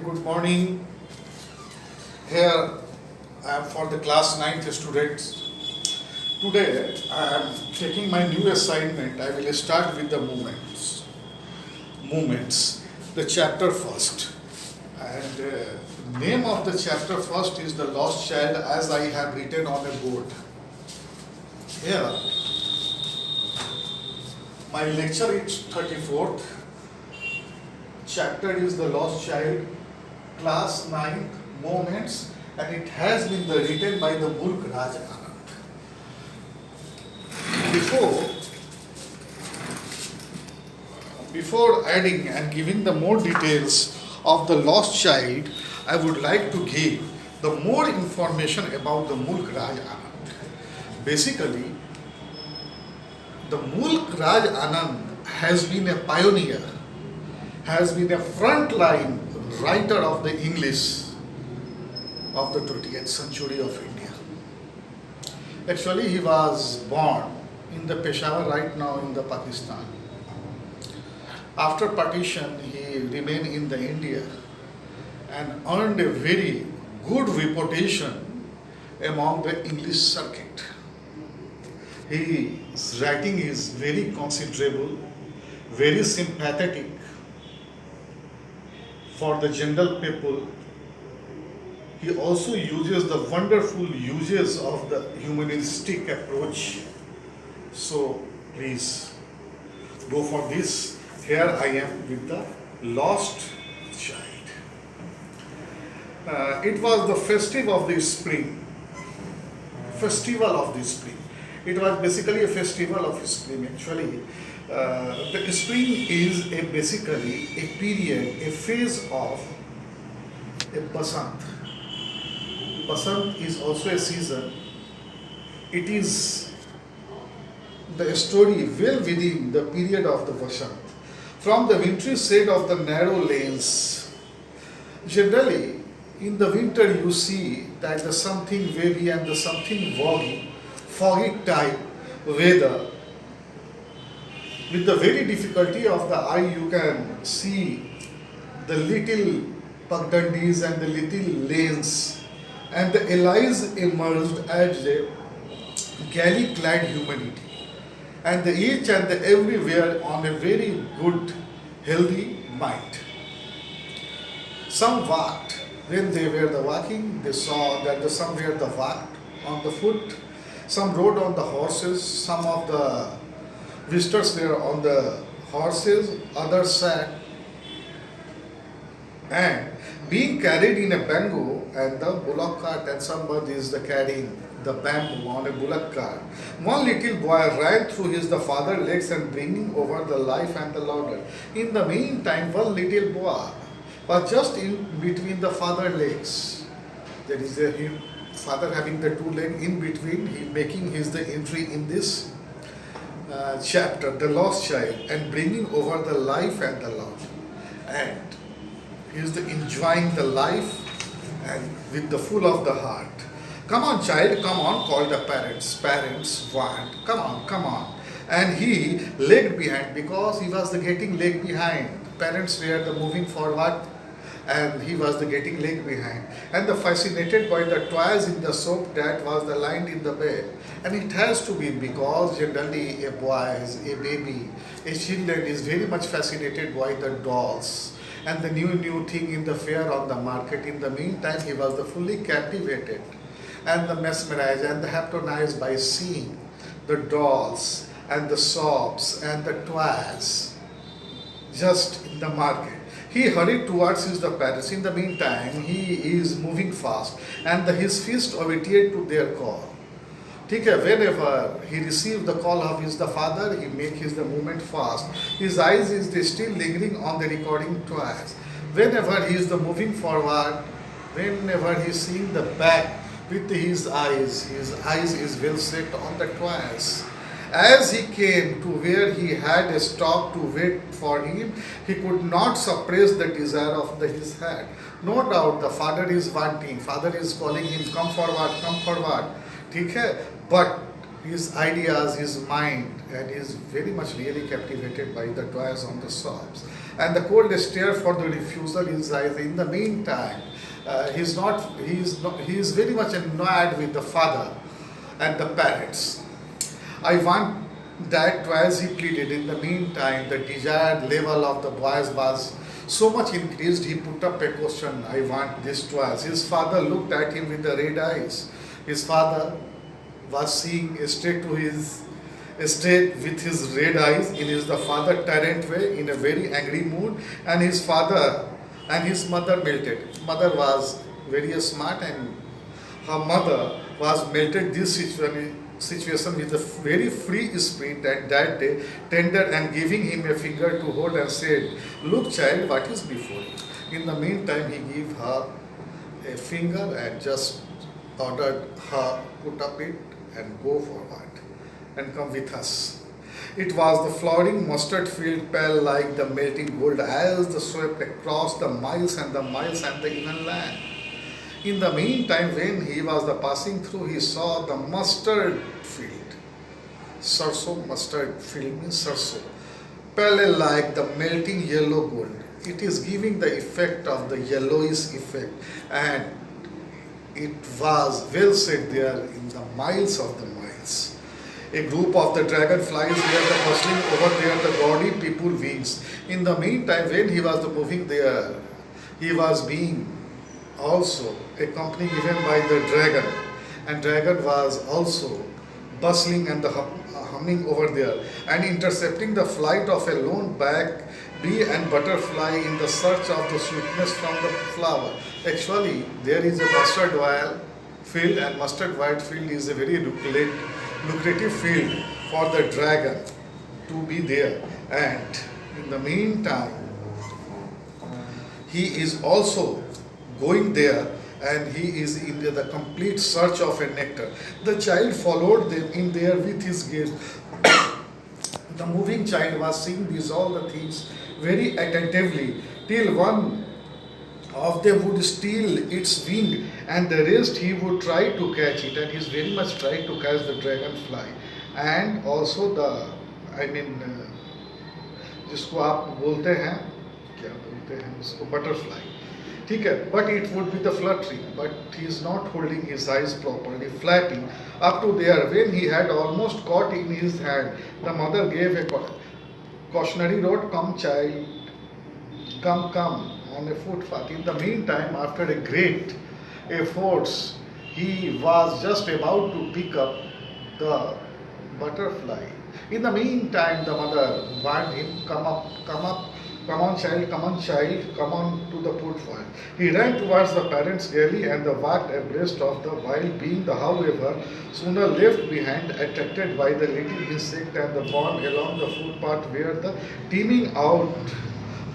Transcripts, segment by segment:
Good morning. Here I am for the class 9th students. Today I am taking my new assignment. I will start with the movements. Movements. The chapter first. And name of the chapter first is The Lost Child, as I have written on a board. Here my lecture is 34th. Chapter is The Lost Child, class 9, Moments, and it has been written by the Mulk Raj Anand. Before adding and giving the more details of The Lost Child, I would like to give the more information about the Mulk Raj Anand. Basically, the Mulk Raj Anand has been a pioneer, has been a frontline writer of the English of the 20th century of India. Actually, he was born in the Peshawar right now in the Pakistan. After partition, he remained in the India and earned a very good reputation among the English circuit. His writing is very considerable, very sympathetic for the general people. He also uses the wonderful uses of the humanistic approach. So please go for this. Here I am with the Lost Child. It was the festival of the spring. Festival of the spring. It was basically a festival of spring. Actually, the spring is basically a period, a phase of a Basant. Basant is also a season. It is the story well within the period of the Basant. From the wintry shade of the narrow lanes, generally in the winter you see that the something wavy and the something foggy type weather. With the very difficulty of the eye, you can see the little pagdandis and the little lanes, and the allies emerged as a galley-clad humanity, and the each and the everywhere on a very good, healthy mind. Some walked. When they were walking, they saw that some were walked on the foot, some rode on the horses, some of the visitors were on the horses, others sat and being carried in a bamboo and the bullock cart, and somebody is carrying the bamboo on a bullock cart. One little boy ran through the father's legs and bringing over the life and the laughter. In the meantime, one little boy was just in between the father's legs. There is a father having the two legs in between. He making the entry in this chapter, The Lost Child, and bringing over the life and the love. And he is enjoying the life and with the full of the heart. Come on, child, come on, called the parents. Parents want, come on. And he lagged behind because he was getting lag behind. Parents were moving forward and he was getting lag behind. And the fascinated by the toys in the soap that was lined in the bed. And it has to be because generally a boy, a baby, a children is very much fascinated by the dolls and the new thing in the fair on the market. In the meantime, he was fully captivated and the mesmerized and the hypnotized by seeing the dolls and the soaps and the toys just in the market. He hurried towards the parents. In the meantime, he is moving fast and his feet obedient to their call. Whenever he received the call of the father, he makes the movement fast. His eyes is still lingering on the recording twice. Whenever he is moving forward, whenever he is seeing the back with his eyes is well set on the twice. As he came to where he had stopped to wait for him, he could not suppress the desire of his heart. No doubt the father is wanting, father is calling him, come forward. But his ideas, his mind, and he is very much really captivated by the toys on the shops. And the cold stare for the refusal in his eyes. In the meantime, he is very much annoyed with the father and the parents. I want that twice he pleaded. In the meantime, the desired level of the boys was so much increased, he put up a question, I want this twice. His father looked at him with the red eyes. His father was seeing straight with his red eyes in his the father tyrant way in a very angry mood, and his father and his mother melted. Mother was very smart, and her mother was melted this situation with a very free spirit, and that day tender and giving him a finger to hold and said, look child, what is before you? In the meantime, he gave her a finger and just ordered her put up it and go forward and come with us. It was the flowering mustard field pale like the melting gold as the swept across the miles and the miles and the inland land. In the meantime, when he was the passing through, he saw the mustard field. Sarso, mustard field means sarso. Pale like the melting yellow gold. It is giving the effect of the yellowish effect, and it was well set there in the miles of the miles. A group of the dragonflies were the bustling over there, the gaudy people wings. In the meantime, when he was moving there, he was being also accompanied even by the dragon, and dragon was also bustling and the humming over there and intercepting the flight of a lone black bee and butterfly in the search of the sweetness from the flower. Actually, there is a mustard oil field, and mustard white field is a very lucrative field for the dragon to be there. And in the meantime, he is also going there, and he is in the complete search of a nectar. The child followed them in there with his gaze. The moving child was seeing these all the things very attentively till one of them would steal its wing, and the rest he would try to catch it, and he is very much tried to catch the dragonfly and also the जिसको आप बोलते हैं क्या बोलते हैं उसको butterfly. ठीक है, but it would be the fluttering, but he is not holding his eyes properly, flapping up to there. When he had almost caught in his hand, the mother gave a cautionary note, come child, come, on a footpath. In the meantime, after a great efforts, he was just about to pick up the butterfly. In the meantime, the mother warned him, come on child, come on to the footpath. He ran towards the parents gaily and walked abreast of the while being however, sooner left behind, attracted by the little insect and the borne along the footpath where the teeming out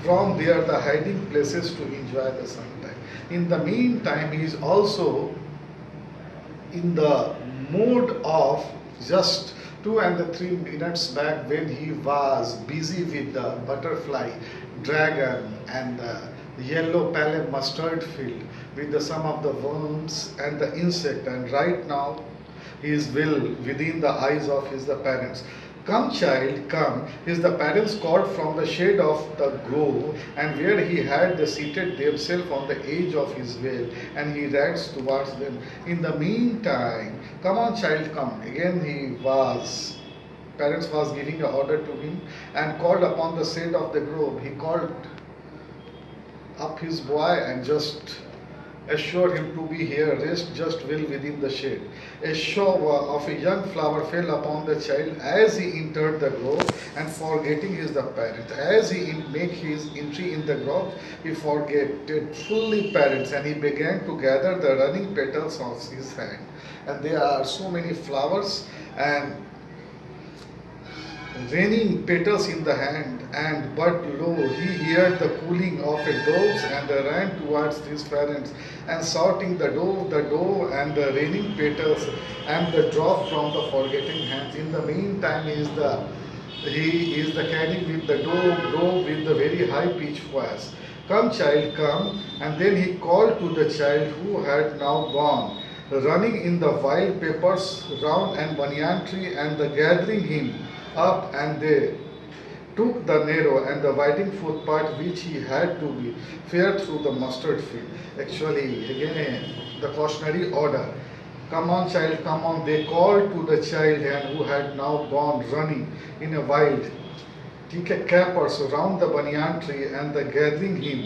from there the hiding places to enjoy the sunshine. In the meantime, he is also in the mood of just 2 and 3 minutes back when he was busy with the butterfly, dragon and the yellow pale mustard field with some of the worms and the insect, and right now he is well within the eyes of his the parents. Come child, come, is the parents called from the shade of the grove, and where he had seated themselves on the edge of his well, and he runs towards them. In the meantime, come on child, come. Again parents was giving an order to him and called upon the shade of the grove. He called up his boy and just assured him to be here, rest just well within the shade. A shower of a young flower fell upon the child as he entered the grove, and forgetting his the parent. As he make his entry in the grove, he forgetted fully parents, and he began to gather the running petals of his hand. And there are so many flowers and raining petals in the hand, but lo, he heard the cooing of a doves and ran towards his parents and shouting the dove and the raining petals and the drop from the forgetting hands. In the meantime, he is the carrying with the dove with the very high pitched voice. Come child, come. And then he called to the child who had now gone. running in the wild peppers round an banyan tree and the gathering him up, and they took the narrow and the winding footpath which he had to be fared through the mustard field. Actually, again, the cautionary order. Come on, child, come on. They called to the child and who had now gone running in a wild capers around the banyan tree and the gathering him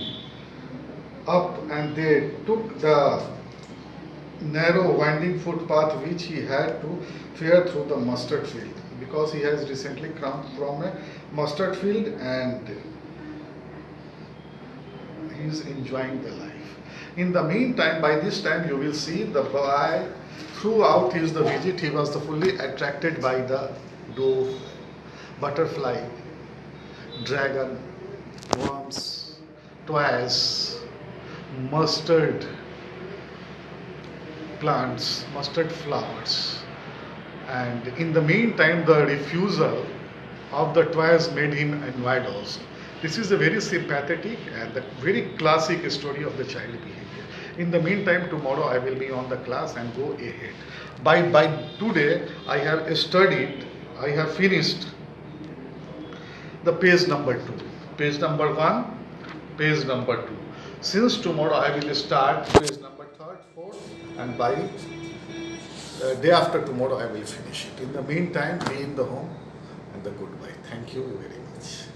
up, and they took the narrow winding footpath which he had to fare through the mustard field, because he has recently come from a mustard field and he is enjoying the life. In the meantime, by this time you will see the boy throughout his the visit, he was fully attracted by the dove, butterfly, dragon, worms, toys, mustard plants, mustard flowers. And in the meantime, the refusal of the toys made him annoyed also. This is a very sympathetic and a very classic story of the child behavior. In the meantime, tomorrow I will be on the class and go ahead. By today, I have studied, I have finished the page number 2, page number 1, page number 2. Since tomorrow I will start page number 3rd, 4th, and by day after tomorrow I will finish it. In the meantime, be in the home and the goodbye. Thank you very much.